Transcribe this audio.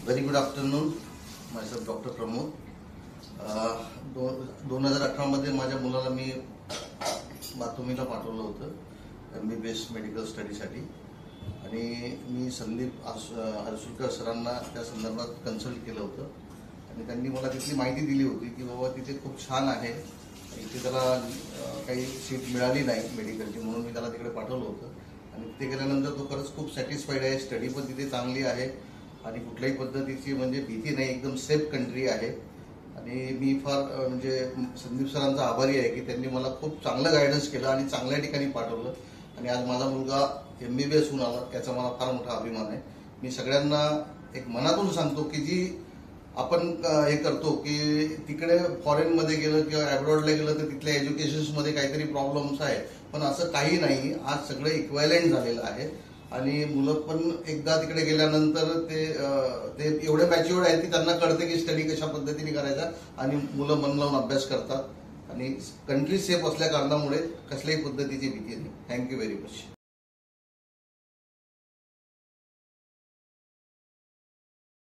Very good afternoon. माझं doctor Pramod. 2018 मध्ये माझ्या मुलाला मी बाथरूमीला पाठवलं होतं MBBS मेडिकल स्टडीसाठी आणि मी संदीप हरसुलकर सरांना त्या संदर्भात कन्सल्ट केलं होतं आणि त्यांनी मला तिथली माहिती दिली होती की बाबा तिथे खूप छान आहे. इथे त्याला काही सीट मिळाली नाही मेडिकलची, म्हणून मी त्याला तिकडे पाठवलं होतं आणि तिथे गेल्यानंतर तो खरंच खूप सॅटिस्फाईड आहे. स्टडी पण तिथे चांगली आहे आणि कुठल्याही पद्धतीची म्हणजे भीती नाही, एकदम सेफ कंट्री आहे. आणि मी फार म्हणजे संदीप सरांचा आभारी आहे की त्यांनी मला खूप चांगलं गायडन्स केलं आणि चांगल्या ठिकाणी पाठवलं आणि आज माझा मुलगा MBBS होऊन आला, याचा मला फार मोठा अभिमान आहे. मी सगळ्यांना एक मनातून सांगतो की जी आपण हे करतो की तिकडे फॉरेनमध्ये गेलं किंवा अब्रॉडला गेलं तर तिथल्या एज्युकेशन्समध्ये काहीतरी प्रॉब्लेम्स आहे, पण असं काही नाही. आज सगळं इक्वायलेंट झालेलं आहे आणि मुलं पण एकदा तिकडे गेल्यानंतर ते एवढे मॅच्युअर्ड आहेत की त्यांना कळते की स्टडी कशा पद्धतीने करायचा आणि मुलं मन लावून अभ्यास करतात आणि कंट्री सेफ असल्या कारणामुळे कसल्याही पद्धतीची भीती नाही. Thank you very much.